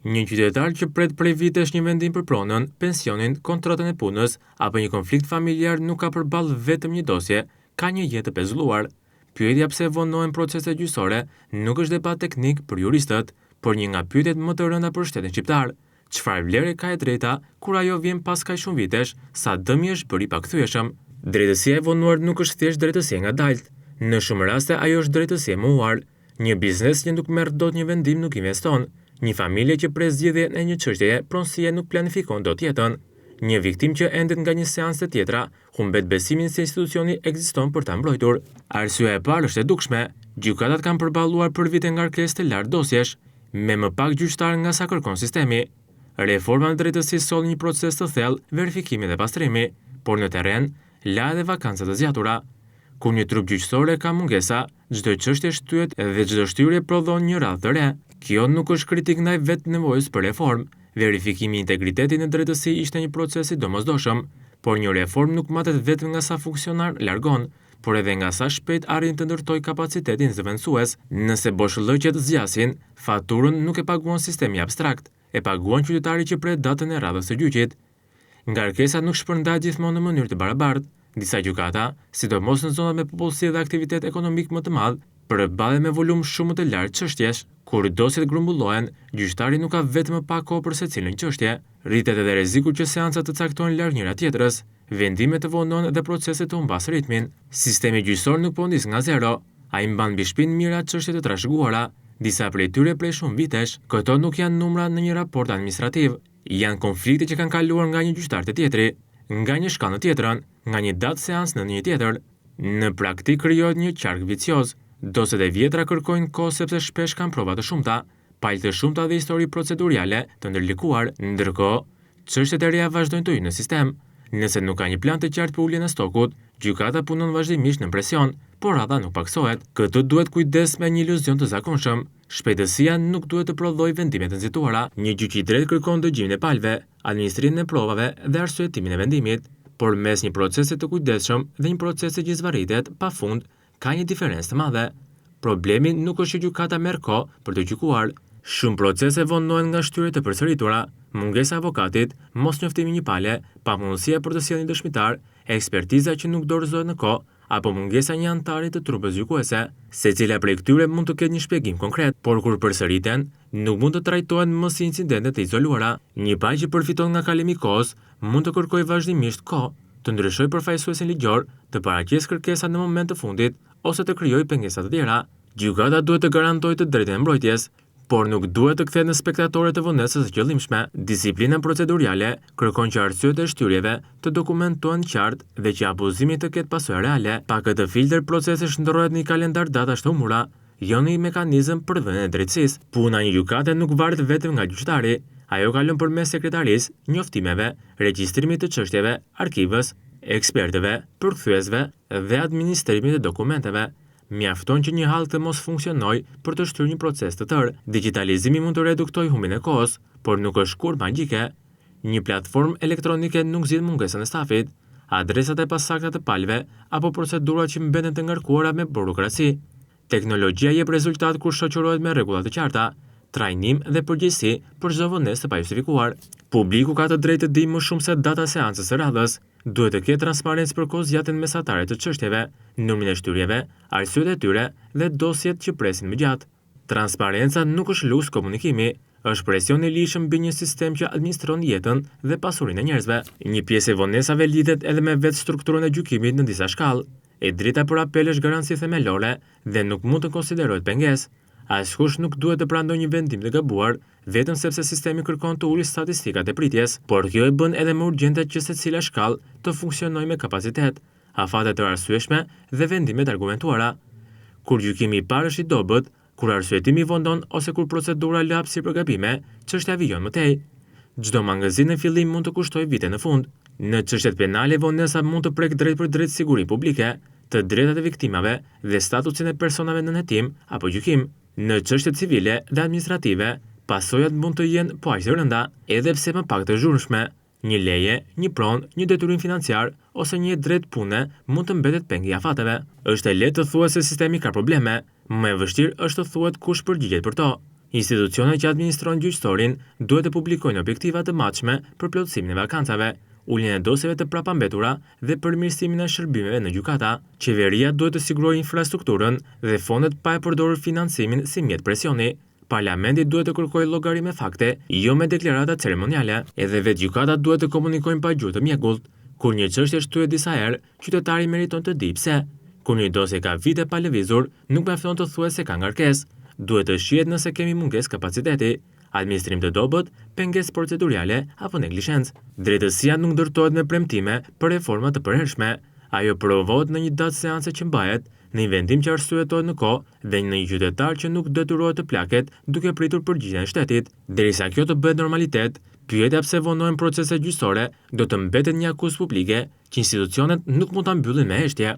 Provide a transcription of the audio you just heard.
Një qytetar që pret prej vitesh një vendim për pronën, pensionin, kontratën e punës apo një konflikt familjar nuk ka përballë vetëm një dosje, ka një jetë të pezulluar. Pyetja pse vonohen proceset gjyqësore nuk është debat teknik për juristët, por një nga pyetjet më të rënda për shtetin shqiptar. Çfarë vlere ka e drejta kur ajo vjen pas kaq shumë vitesh, sa dëmi është bërë i pakthyeshëm? Drejtësia e vonuar nuk është thjesht drejtësie ngadaltë. Në shumë raste ajo është drejtësie e mohuar. Një biznes që nuk merr dot një vendim nuk investon. Një familje që pres zgjedhjen e një çështjeje, pronësia nuk planifikon dot jetën. Një viktim që endet nga një seancë tjetra humbet besimin se institucioni ekziston për ta mbrojtur. Arsyeja e parë është e dukshme. Gjykatat kanë përballuar për vite ngarkesë të lartë dosjesh, me më pak gjyqtar nga sa kërkon sistemi. Reforma në drejtësi solli një proces të thellë verifikimi dhe pastrimi, por në terren la edhe vakanca të zgjatura. Kur një trup gjyqësore ka mungesa, çdo çështje shtyhet dhe çdo shtyrje prodhon një radhë të re. Kjo nuk është kritik ndaj vetë nevojës për reformë. Verifikimi i integritetit në drejtësi ishte një proces i domosdoshëm, por një reformë nuk matet vetëm nga sa funksionar largon, por edhe nga sa shpejt arrin të ndërtoj kapacitetin zëvendësues. Nëse boshllëqet zgjasin, faturën nuk e paguan sistemi abstrakt, e paguan qytetari që pret datën e radhës së gjyqit. Ngarkesat nuk shpërndahet gjithmonë në mënyrë të barabartë. Disa gjykata, sidomos në zonat me popullsi dhe aktivitet ekonomik më të madh, përballen me volum shumë të lartë çështjesh. Kur dosjet grumbullohen, gjyqtari nuk ka vetëm më pak kohë për secilën çështje. Rritet edhe rreziku që seancat të caktohen larg njëra tjetrës, vendimet të vonohen dhe proceset të humbas ritmin. Sistemi gjyqësor nuk po nis nga zero, ai mban mbi shpinë mijëra çështje të trashëguara, disa prej tyre prej shumë vitesh. Këto nuk janë numra në një raport administrativ, janë konflikte që kanë kaluar nga një gjyqtar te tjetri, nga një shkallë në tjetrën, nga një datë seancë në një tjetër. Në praktik krijohet një qark vicioz. Dosjet e vjetra kërkojnë kohë sepse shpesh kanë prova të shumta, palë të shumta dhe histori procedurale të ndërlikuar, ndërkohë çështjet e reja vazhdojnë të hyjnë në sistem. Nëse nuk ka një plan të qartë për uljen e stokut, gjykata punon vazhdimisht në presion, por radha nuk paksohet. Këtu duhet kujdes me një iluzion të zakonshëm. Shpejtësia nuk duhet të prodhojë vendime të nxituara. Një gjyq i drejtë kërkon dëgjimin e palëve, administrimin e provave dhe arsyetimin e vendimit, por mes një procesi të kujdesshëm dhe një procesi që zvarritet pafund, ka një diferencë të madhe. Problemi nuk është që gjykata merr kohë për të gjykuar. Shumë procese vonohen nga shtyrje të përsëritura, mungesa e avokatit, mosnjoftimi një pale, pamundësia për të sjellë një dëshmitar, ekspertiza që nuk dorëzohet në kohë, apo mungesa një antari të trupës gjykuese. Secila prej këtyre mund të ketë një shpjegim konkret, por kur përsëriten, nuk mund të trajtohen më si incidente të izoluara. Një palë që përfiton nga kalimi i kohës mund të kërkojë vazhdimisht kohë, të ndryshojë përfaqësuesin ligjor, të paraqesë kërkesa në moment të fundit, ose të krijojë pengesa të tjera. Gjykata duhet të garantojë të drejtën e mbrojtjes, por nuk duhet të kthehet në spektatore të vonesës së qëllimshme. Disiplina procedurale kërkon që arsyet e shtyrjeve të dokumentohen qartë dhe që abuzimi të ketë pasojë reale. Pa këtë filtër, procesi shndërrohet në një kalendar datash të humbura, jo në një mekanizëm për dhënien e drejtësisë. Puna e një gjykate nuk varet vetëm nga gjyqtari. Ajo kalon përmes sekretarisë, njoftimeve, regjistrimit të çështjeve, arkivës, ekspertëve, përkthyesve dhe administrimit të dokumenteve. Mjafton që një hall të mos funksionojë për të shtyrë një proces të tërë. Digitalizimi mund të reduktojë humbin e kohës, por nuk është kurrë magjike. Një platformë elektronike nuk zgjidh mungesën e stafit, adresat e pasakta të palëve apo procedurat që mbeten të ngarkuara me burokraci. Teknologjia jep rezultat kur shoqërohet me rregulla të qarta, trajnim dhe përgjegjësi për çdo vonesë të pajustifikuar. Publiku ka të drejtë të dijë më shumë se data e seancës së radhës. Duhet të ketë transparencë për kozgjatjen mesatare të çështjeve, numrin e shtyrjeve, arsyet e tyre dhe dosjet që presin më gjatë. Transparenca nuk është luks komunikimi, është presion i lishëm mbi një sistem që administron jetën dhe pasurinë e njerëzve. Një pjesë e vonesave lidhet edhe me vetë strukturën e gjykimit në disa shkallë. E drejta për apel është garanci themelore dhe nuk mund të konsiderohet pengesë. Askush nuk duhet të pranojë një vendim të gabuar vetëm sepse sistemi kërkon të ulë statistikat e pritjes, por kjo e bën edhe më urgjente që secila shkallë të funksionojë me kapacitet, afate të arsyeshme dhe vendime të argumentuara. Kur gjykimi i parë është i dobët, kur arsyetimi vonon ose kur procedura lë hapësirë për gabime, çështja vijon më tej. Çdo mangëzi në fillim mund të kushtojë vite në fund. Në çështjet penale vonesa mund të prek drejt për drejt siguri publike, të drejtat e viktimave dhe statusin e personave në hetim apo gjykim. Në çështjet civile dhe administrative, pasojat mund të jenë po aq të rënda, edhe pse më pak të zhurmshme. Një leje, një pronë, një detyrim financiar ose një drejt pune mund të mbetet peng i afateve. Është e lehtë të thuhet se sistemi ka probleme, më e vështirë është të thuhet kush përgjigjet për to. Institucionet që administrojnë gjyqësorin duhet të publikojnë objektiva të matshme për plotësimin e vakancave, uljen e dosjeve të prapambetura dhe përmirësimin e shërbimeve në gjykata. Qeveria duhet të sigurojë infrastrukturën dhe fondet pa e përdorur financimin si mjet presioni. Parlamenti duhet të kërkojë llogari me fakte, jo me deklarata ceremoniale. Edhe vetë gjykatat duhet të komunikojnë pa gjuhë të mjekullt. Kur një çështje shtyhet disa herë, qytetari meriton të di pse. Kur një dosje ka vite pa lëvizur, nuk mjafton të thuhet se ka ngarkesë. Duhet të shihet nëse kemi mungesë kapaciteti, administrim të dobët, pengesë procedurale apo neglizhencë. Drejtësia nuk ndërtohet me premtime për reforma të përhershme. Ajo provohet në një datë seance që mbahet, në një vendim që arsyetohet në kohë dhe në një qytetar që nuk detyrohet të plaket duke pritur përgjigjen e shtetit. Derisa kjo të bëhet normalitet, pyetja pse vonohen procese gjyqësore do të mbetet një akuzë publike që institucionet nuk mund ta mbyllin me heshtje.